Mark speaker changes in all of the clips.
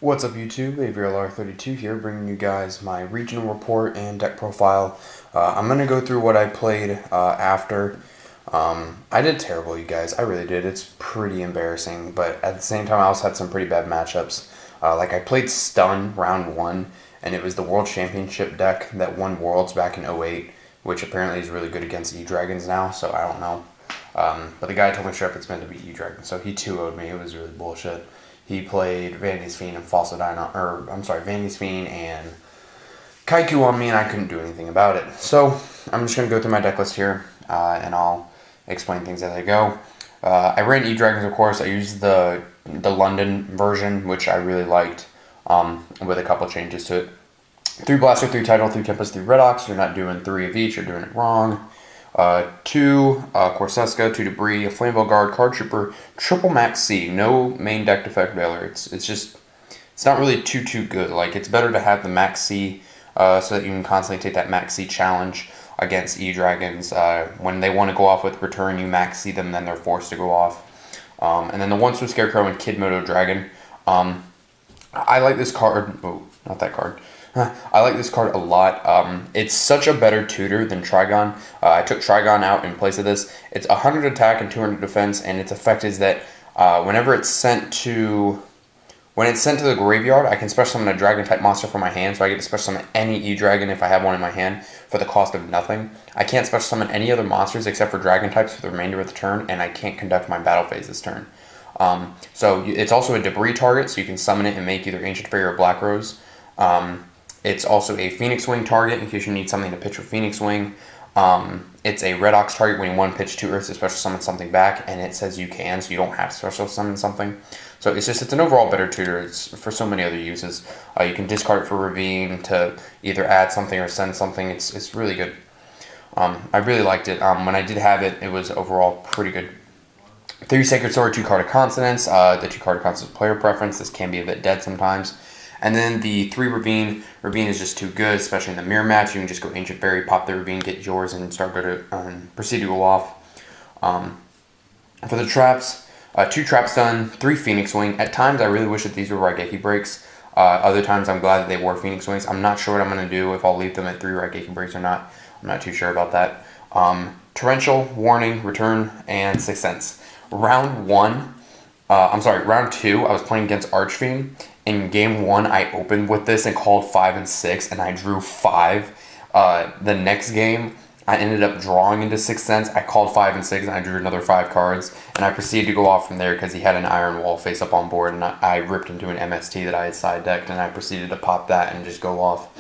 Speaker 1: What's up YouTube, AVLR32 here, bringing you guys my regional report and deck profile. I'm going to go through what I played after. I did terrible, you guys, I really did. It's pretty embarrassing, but at the same time I also had some pretty bad matchups. Like I played Stun round 1, and it was the World Championship deck that won Worlds back in '08, which apparently is really good against E-Dragons now, so I don't know. But the guy told me straight up it's meant to be E-Dragon, so he 2-0'd me. It was really bullshit. He played Vandy's Fiend and Vandy's Fiend and Kaiku on me, and I couldn't do anything about it. So I'm just going to go through my deck list here, and I'll explain things as I go. I ran E-Dragons, of course. I used the London version, which I really liked, with a couple changes to it. 3 Blaster, 3 Tidal, 3 Tempest, 3 Redox. You're not doing 3 of each, you're doing it wrong. 2 Corseska, 2 Debris, a Flameville Guard, Card Trooper, triple Max C, no main deck defect Veiler. It's not really too good. Like, it's better to have the Max C so that you can constantly take that Max C challenge against E-Dragons. When they want to go off with Return, you Max C them, then they're forced to go off. And then the 1 Swift Scarecrow and Kid Moto Dragon. I like this card. Oh, not that card. I like this card a lot. It's such a better tutor than Trigon. I took Trigon out in place of this. It's 100 attack and 200 defense, and its effect is that whenever it's sent to the graveyard, I can special summon a dragon type monster from my hand, so I get to special summon any E-Dragon if I have one in my hand for the cost of nothing. I can't special summon any other monsters except for dragon types for the remainder of the turn, and I can't conduct my battle phase this turn. So it's also a Debris target, so you can summon it and make either Ancient Fairy or Black Rose. It's also a Phoenix Wing target in case you need something to pitch with Phoenix Wing. It's a Redox target when you want to pitch 2 Earths to special summon something back, and it says you can, so you don't have to special summon something. So it's an overall better tutor. It's for so many other uses. You can discard it for Ravine to either add something or send something. It's really good. I really liked it. When I did have it, it was overall pretty good. 3 Sacred Sword, 2 Card of Consonance. The 2 Card of Consonance player preference. This can be a bit dead sometimes. And then the 3 Ravine. Ravine is just too good, especially in the mirror match. You can just go Ancient Fairy, pop the Ravine, get yours, and proceed to go off. For the traps, 2 Trap Stun, 3 Phoenix Wing. At times, I really wish that these were Raigeki breaks. Other times, I'm glad that they were Phoenix Wings. I'm not sure what I'm going to do, if I'll leave them at 3 Raigeki breaks or not. I'm not too sure about that. Torrential, Warning, Return, and Sixth Sense. Round 2, I was playing against Archfiend. In game 1, I opened with this and called 5 and 6, and I drew 5. The next game, I ended up drawing into Sixth Sense. I called 5 and 6, and I drew another 5 cards, and I proceeded to go off from there because he had an Iron Wall face up on board, and I ripped into an MST that I had side decked, and I proceeded to pop that and just go off.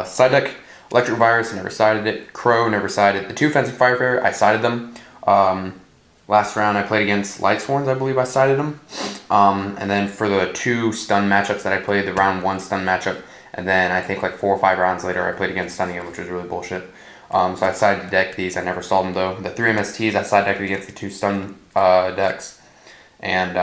Speaker 1: Side deck, Electric Virus, never sided it. Crow, never sided. The 2 Fencing Fire Fairy, I sided them. Last round I played against Lightsworns, I believe I sided them. And then for the 2 stun matchups that I played, the round 1 stun matchup, and then I think like 4 or 5 rounds later I played against Stunning, which was really bullshit. So I side decked these. I never saw them though. The 3 MSTs I side decked against the 2 stun decks, and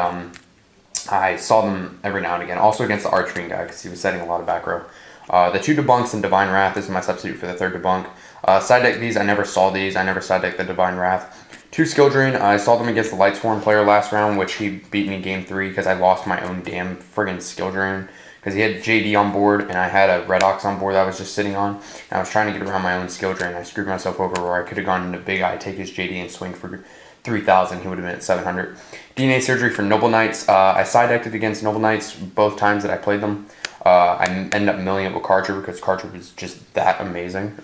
Speaker 1: I saw them every now and again. Also against the Archfiend guy because he was setting a lot of back row. The 2 Debunks and Divine Wrath. This is my substitute for the 3rd Debunk. Side deck these. I never saw these. I never side decked the Divine Wrath. 2 Skill Drain. I saw them against the Lightsworn player last round, which he beat me game 3 because I lost my own damn friggin' Skill Drain. Because he had JD on board and I had a Redox on board that I was just sitting on. And I was trying to get around my own Skill Drain. I screwed myself over where I could have gone into Big Eye, take his JD and swing for 3,000. He would have been at 700. DNA Surgery for Noble Knights. I side decked it against Noble Knights both times that I played them. I ended up milling it with Card Trooper because Card Trooper is just that amazing.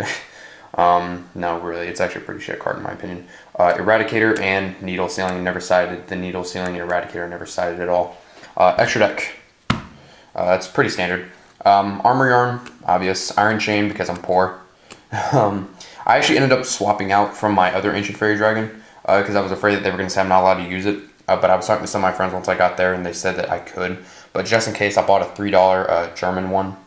Speaker 1: No, really, it's actually a pretty shit card in my opinion. Eradicator and Needle Ceiling, never sided. The Needle Ceiling and Eradicator never sided at all. Extra deck. It's pretty standard. Armor Yarn, obvious. Iron Chain because I'm poor. I actually ended up swapping out from my other Ancient Fairy Dragon because I was afraid that they were going to say I'm not allowed to use it. But I was talking to some of my friends once I got there and they said that I could. But just in case, I bought a $3 German one.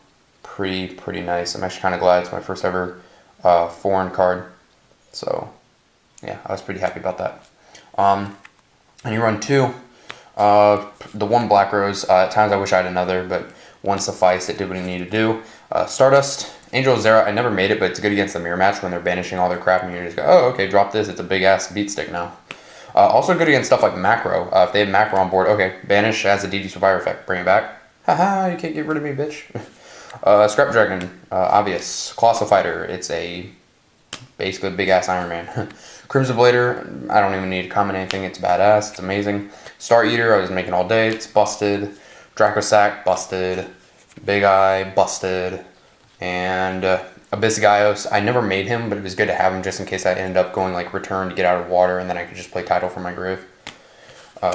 Speaker 1: Pretty nice. I'm actually kind of glad it's my first ever foreign card. So yeah, I was pretty happy about that. And you run 2. The 1 Black Rose. At times I wish I had another, but one sufficed. It did what it needed to do. Stardust. Angel Zera. I never made it, but it's good against the mirror match when they're banishing all their crap and you just go, oh, okay, drop this. It's a big ass beat stick now. Also good against stuff like Macro. If they have Macro on board, okay, banish has a DD Survivor effect. Bring it back. Haha, you can't get rid of me, bitch. Scrap Dragon, obvious. Colossal Fighter, it's basically a big-ass Iron Man. Crimson Blader, I don't even need to comment anything, it's badass, it's amazing. Star Eater, I was making all day, it's busted. Draco Sack, busted. Big Eye, busted. And Abyssgaios, I never made him, but it was good to have him just in case I ended up going like return to get out of water, and then I could just play title from my grave.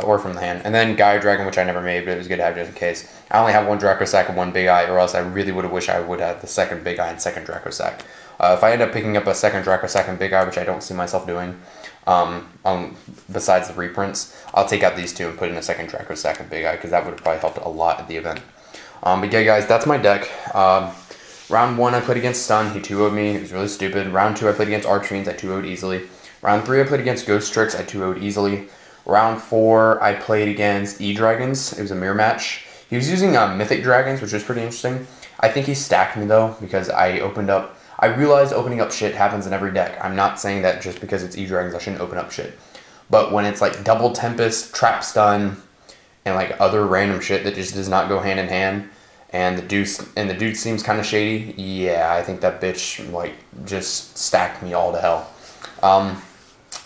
Speaker 1: Or from the hand. And then Gaia Dragon, which I never made, but it was good to have just in case. I only have one Draco Sack and one Big Eye, or else I really would have wished I would have the second Big Eye and second Draco Sack. If I end up picking up a second Draco Sack and Big Eye, which I don't see myself doing, besides the reprints, I'll take out these two and put in a second Draco Sack and Big Eye, because that would have probably helped a lot at the event. But yeah, guys, that's my deck. Round 1, I played against Stun. He 2-0'd me. It was really stupid. Round 2, I played against Archfiends. I 2-0'd easily. Round 3, I played against Ghost Tricks. I 2-0'd easily. Round 4, I played against E-Dragons. It was a mirror match. He was using Mythic Dragons, which was pretty interesting. I think he stacked me, though, because I realized opening up shit happens in every deck. I'm not saying that just because it's E-Dragons I shouldn't open up shit. But when it's like Double Tempest, Trap Stun, and like other random shit that just does not go hand in hand, and the dude seems kind of shady, yeah, I think that bitch like just stacked me all to hell.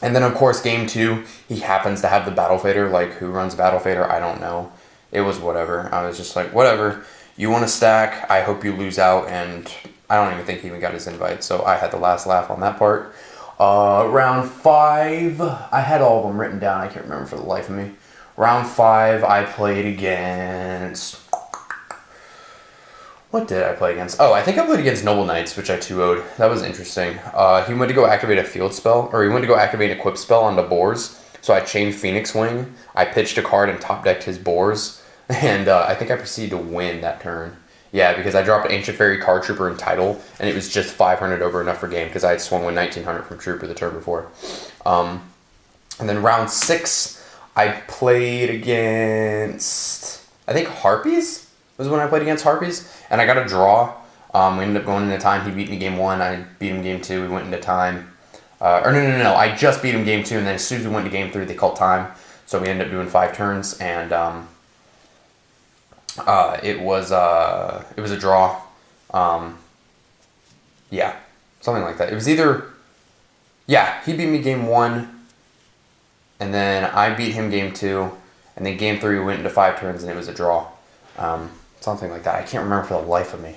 Speaker 1: And then, of course, game 2, he happens to have the Battle Fader. Like, who runs Battle Fader? I don't know. It was whatever. I was just like, whatever. You want to stack, I hope you lose out. And I don't even think he even got his invite. So I had the last laugh on that part. Round 5, I had all of them written down. I can't remember for the life of me. Round 5, I played against... What did I play against? Oh, I think I played against Noble Knights, which I 2-0'd. That was interesting. He went to go activate a field spell, or he went to go activate an equip spell onto Boars. So I chained Phoenix Wing. I pitched a card and top decked his Boars. And I think I proceeded to win that turn. Yeah, because I dropped Ancient Fairy, Card Trooper, and Title, and it was just 500 over enough for game, because I had swung with 1900 from Trooper the turn before. And then round 6, I played against, I think Harpies was when I played against Harpies, and I got a draw. We ended up going into time. He beat me game 1. I beat him game 2. We went into time. No. I just beat him game 2, and then as soon as we went to game 3, they called time. So we ended up doing 5 turns, and it was a draw. Yeah, something like that. It was either, yeah, he beat me game 1, and then I beat him game 2, and then game 3 we went into 5 turns, and it was a draw. Something like that. I can't remember for the life of me.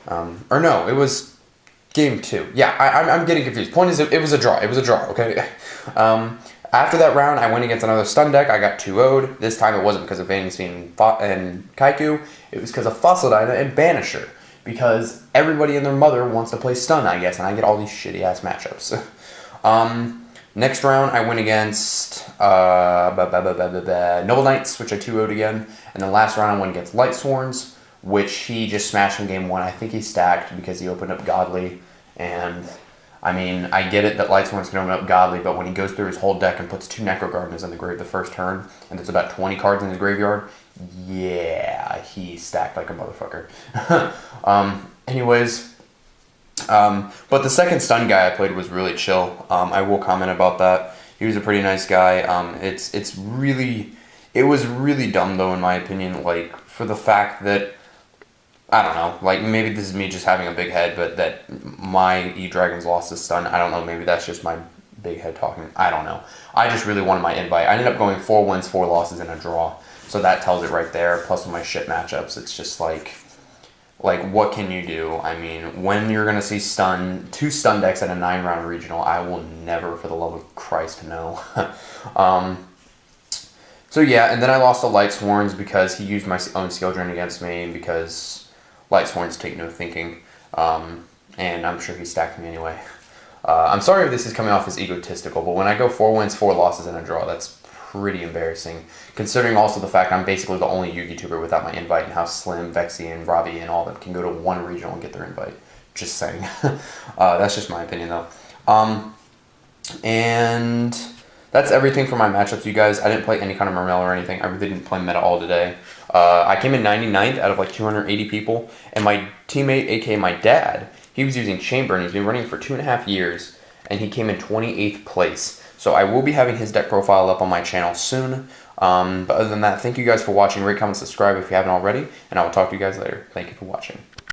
Speaker 1: Or no, it was game 2. Yeah, I'm getting confused. Point is, it was a draw. It was a draw, okay? After that round, I went against another stun deck. I got 2-0'd. This time it wasn't because of Vandy's Fiend and Kaiku. It was because of Fossil Dyna and Banisher. Because everybody and their mother wants to play stun, I guess, and I get all these shitty-ass matchups. Next round, I went against Noble Knights, which I 2-0'd again. And then last round, I went against Lightsworns, which he just smashed in game 1. I think he stacked because he opened up Godly. And, I mean, I get it that Lightsworns can open up Godly, but when he goes through his whole deck and puts 2 Necro Gardeners in the grave the first turn, and there's about 20 cards in his graveyard, yeah, he stacked like a motherfucker. Anyways... but the second stun guy I played was really chill. I will comment about that. He was a pretty nice guy. It was really dumb though, in my opinion, like, for the fact that, I don't know, like, maybe this is me just having a big head, but that my E-Dragons lost his stun. I don't know, maybe that's just my big head talking. I don't know. I just really wanted my invite. I ended up going 4 wins, 4 losses, and a draw. So that tells it right there, plus with my shit matchups, it's just like, what can you do? I mean, when you're going to see 2 stun decks at a 9-round regional, I will never, for the love of Christ, know. So yeah, and then I lost to Lightsworns because he used my own skill drain against me, because Lightsworns take no thinking. And I'm sure he stacked me anyway. I'm sorry if this is coming off as egotistical, but when I go 4 wins, 4 losses, and a draw, that's pretty embarrassing, considering also the fact I'm basically the only Yu-Gi tuber without my invite, and how Slim, Vexy, and Ravi and all of them can go to 1 regional and get their invite. Just saying. That's just my opinion, though. And that's everything for my matchups, you guys. I didn't play any kind of Mermel or anything. I really didn't play meta all today. I came in 99th out of like 280 people, and my teammate, aka my dad, he was using Chamber, and he's been running for 2.5 years, and he came in 28th place. So I will be having his deck profile up on my channel soon. But other than that, thank you guys for watching. Rate, comment, subscribe if you haven't already, and I will talk to you guys later. Thank you for watching.